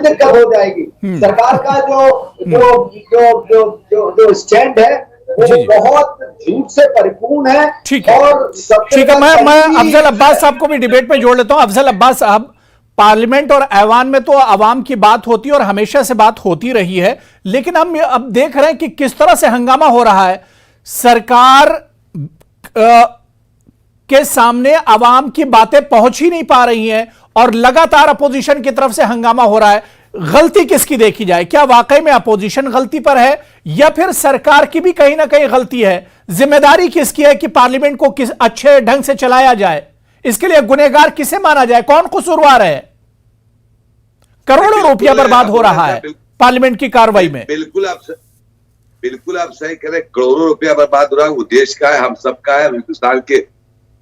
कब हो जाएगी। सरकार का जो स्टैंड है वो बहुत झूठ से परिपूर्ण है। ठीक है, और ठीक है, मैं अफजल अब्बास साहब को भी डिबेट में जोड़ लेता हूं। अफजल अब्बास साहब, पार्लियामेंट और ऐवान में तो आवाम की बात होती है और हमेशा से बात होती रही है, लेकिन हम अब देख रहे हैं कि किस तरह से हंगामा हो रहा है। सरकार के सामने आवाम की बातें पहुंच ही नहीं पा रही हैं और लगातार अपोजिशन की तरफ से हंगामा हो रहा है। गलती किसकी देखी जाए? क्या वाकई में अपोजिशन गलती पर है या फिर सरकार की भी कहीं ना कहीं गलती है? जिम्मेदारी किसकी है कि पार्लियामेंट को किस अच्छे ढंग से चलाया जाए? इसके लिए गुनहगार किसे माना जाए? कौन कसूरवार है? करोड़ों रुपया बर्बाद हो रहा है पार्लियामेंट की कार्रवाई में। बिल्कुल आप सही कह रहे हैं, करोड़ों रुपया बर्बाद हो रहा है। वो देश का है, हम सबका है, हिंदुस्तान के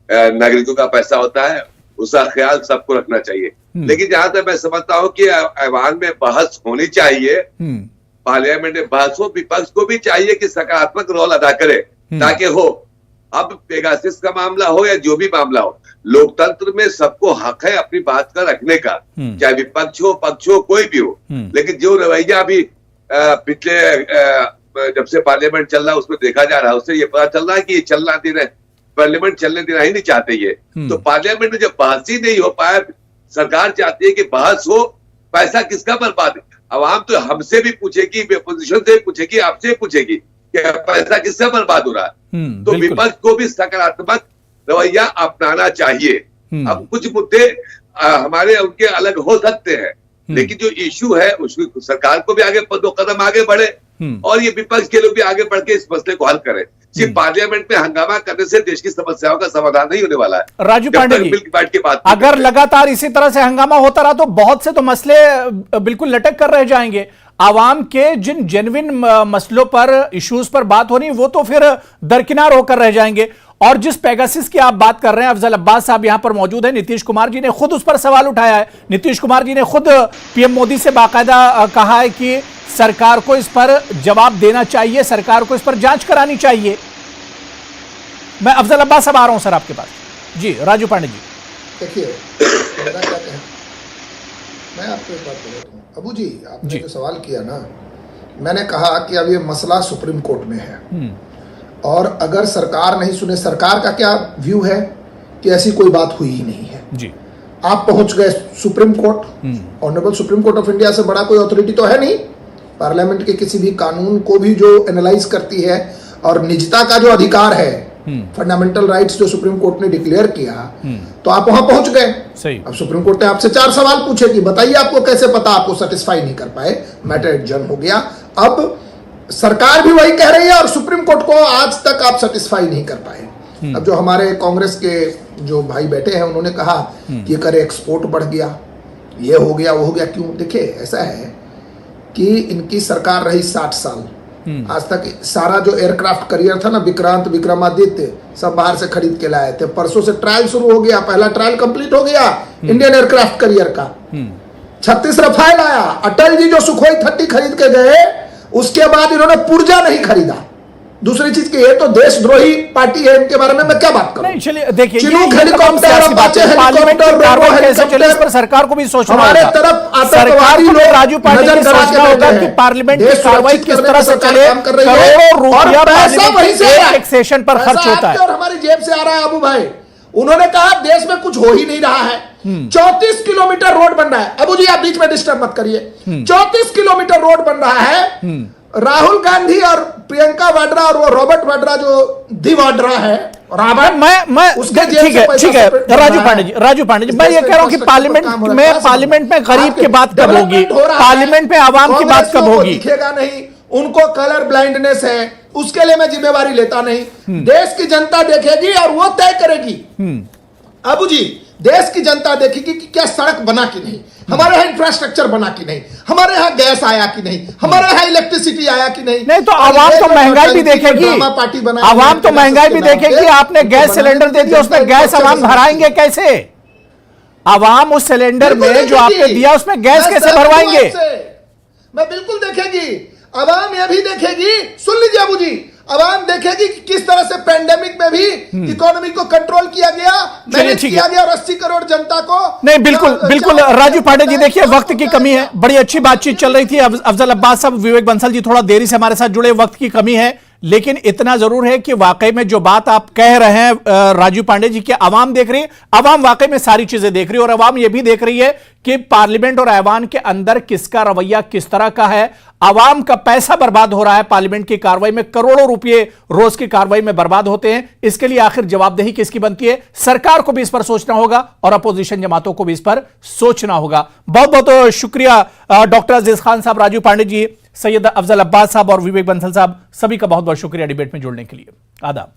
नागरिकों का पैसा होता है, उसका ख्याल सबको रखना चाहिए। लेकिन जहां तक मैं समझता हूं कि ऐवान में बहस होनी चाहिए, पार्लियामेंट में बहस हो, विपक्ष को भी चाहिए कि सकारात्मक रोल अदा करे ताकि हो। अब पेगासिस का मामला हो या जो भी मामला हो, लोकतंत्र में सबको हक है अपनी बात का रखने का, चाहे विपक्ष हो पक्ष हो कोई भी हो। लेकिन जो रवैया अभी पिछले जब से पार्लियामेंट चल रहा है उसमें देखा जा रहा है, उससे ये पता चल रहा है कि ये चलना दे रहे, पार्लियामेंट चलने देना ही नहीं चाहते ये। तो पार्लियामेंट में जब बहस ही नहीं हो पाया, सरकार चाहती है कि बहस हो, पैसा किसका बर्बाद है? आवाम तो हमसे भी पूछेगी, अपोजिशन से भी पूछेगी, आपसे पूछेगी कि पैसा किसका बर्बाद हो रहा है। तो विपक्ष को भी सकारात्मक रवैया अपनाना चाहिए। अब कुछ मुद्दे हमारे उनके अलग हो सकते हैं, लेकिन जो इश्यू है उसको सरकार को भी आगे 2 कदम आगे बढ़े और ये विपक्ष के लोग भी आगे बढ़ के इस मसले को हल करें। सिर्फ पार्लियामेंट में हंगामा करने से देश की समस्याओं का समाधान नहीं होने वाला है। राजू पांडे जी, अगर लगातार इसी तरह से हंगामा होता रहा तो बहुत से तो मसले बिल्कुल लटक कर रह जाएंगे। आवाम के जिन जेन्युइन मसलों पर, इश्यूज पर बात होनी, वो तो फिर दरकिनार होकर रह जाएंगे। और जिस पेगासिस की आप बात कर रहे हैं, अफजल अब्बास साहब यहां पर मौजूद है, नीतीश कुमार जी ने खुद उस पर सवाल उठाया है। नीतीश कुमार जी ने खुद पीएम मोदी से बाकायदा कहा है कि सरकार को इस पर जवाब देना चाहिए, सरकार को इस पर जांच करानी चाहिए। मैं अफजल अब्बास साहब आ रहा हूं सर आपके पास। जी राजू पांडे जी, देखिए मैं आपको एक बात बोलता हूँ अबू जी, आपने जो सवाल किया ना, मैंने कहा कि अब ये मसला सुप्रीम कोर्ट में है और अगर सरकार नहीं सुने, सरकार का क्या व्यू है कि ऐसी कोई बात हुई ही नहीं है जी। आप पहुंच गए supreme court, honourable supreme court of India से बड़ा कोई अथॉरिटी तो है नहीं। पार्लियामेंट के किसी भी कानून को भी जो एनालाइज करती है और निजता का जो अधिकार है, फंडामेंटल राइट्स जो सुप्रीम कोर्ट ने डिक्लेयर किया, तो आप वहां पहुंच गए। अब सुप्रीम कोर्ट ने आपसे 4 सवाल पूछे कि बताइए आपको कैसे पता, आपको सेटिस्फाई नहीं कर पाए, मैटर एडजर्न हो गया। अब सरकार भी वही कह रही है और सुप्रीम कोर्ट को आज तक आप सेटिस्फाई नहीं कर पाए। अब जो हमारे कांग्रेस के जो भाई बैठे हैं उन्होंने कहा कि कर एक्सपोर्ट बढ़ गया, ये हो गया वो हो गया। क्यों? देखिए ऐसा है कि इनकी सरकार रही 60 साल, आज तक सारा जो एयरक्राफ्ट करियर था ना, विक्रांत विक्रमादित्य सब बाहर से खरीद के लाए थे। परसों से ट्रायल शुरू हो गया, पहला ट्रायल कंप्लीट हो गया इंडियन एयरक्राफ्ट करियर का। 36 रफाल आया। अटल जी जो सुखोई 30 खरीद के गए, उसके बाद इन्होंने पुर्जा नहीं खरीदा। दूसरी चीज की, ये तो देशद्रोही पार्टी है, इनके बारे में मैं क्या बात करूं? चलिए देखिए, सरकार को भी सोचना हमारे तरफ सरकार को राजू पांडे की सोचना होगा कि पार्लियामेंट की कार्रवाई किस तरह से चले। करोड़ों रुपया पार्लियामेंट एक सेशन पर खर्च होता है और हमारी जेब से आ रहा है। अबू भाई, उन्होंने कहा देश में कुछ हो ही नहीं रहा है। 34 किलोमीटर रोड बन रहा है। अबू जी आप बीच में डिस्टर्ब मत करिए। 34 किलोमीटर रोड बन रहा है। राहुल गांधी और प्रियंका वाड्रा और वो रॉबर्ट वाड्रा जो दी वाड्रा है, मैं उसके ठीक है राजू पांडे जी, मैं ये कह रहा हूं कि पार्लियामेंट में गरीब की बात कब होगी, पार्लियामेंट में आवाम की बात कब होगी? दिखेगा नहीं, उनको कलर ब्लाइंडनेस है, उसके लिए मैं जिम्मेवारी लेता नहीं। देश की जनता देखेगी और वो तय करेगी। अबू जी, देश की जनता देखेगी कि क्या सड़क बना कि नहीं, हमारे यहाँ इंफ्रास्ट्रक्चर बना कि नहीं, हमारे यहाँ गैस आया कि नहीं, हमारे यहाँ इलेक्ट्रिसिटी आया कि नहीं। नहीं तो आवाम तो महंगाई भी देखेगी, आवाम तो महंगाई भी देखेगी। आपने गैस सिलेंडर दे दिया, उसमें गैस आवाम भराएंगे कैसे? आवाम उस सिलेंडर में जो आपने दिया उसमें गैस कैसे भरवाएंगे? मैं बिल्कुल देखेगी, आवाम यह भी देखेगी। सुन लीजिए अबू जी, आवाम देखेगी कि किस तरह से पेंडेमिक में भी इकोनॉमी को कंट्रोल किया गया, मैनेज किया गया और 80 करोड़ जनता को नहीं, बिल्कुल बिल्कुल राजू पांडे जी, देखिए वक्त की कमी है, बड़ी अच्छी बातचीत चल रही थी। अफजल अब्बास साहब, विवेक बंसल जी थोड़ा देरी से हमारे साथ जुड़े, वक्त की कमी है, लेकिन इतना जरूर है कि वाकई में जो बात आप कह रहे हैं राजू पांडे जी, कि अवाम देख रही है, अवाम वाकई में सारी चीजें देख रही है, और अवाम यह भी देख रही है कि पार्लियामेंट और ऐवान के अंदर किसका रवैया किस तरह का है। अवाम का पैसा बर्बाद हो रहा है, पार्लियामेंट की कार्रवाई में करोड़ों रुपए रोज की कार्रवाई में बर्बाद होते हैं। इसके लिए आखिर जवाबदेही किसकी बनती है? सरकार को भी इस पर सोचना होगा और अपोजिशन जमातों को भी इस पर सोचना होगा। बहुत बहुत शुक्रिया डॉक्टर अजीज खान साहब, राजू पांडे जी, सैयद अफजल अब्बास साहब और विवेक बंसल साहब, सभी का बहुत बहुत शुक्रिया डिबेट में जुड़ने के लिए। आदाब।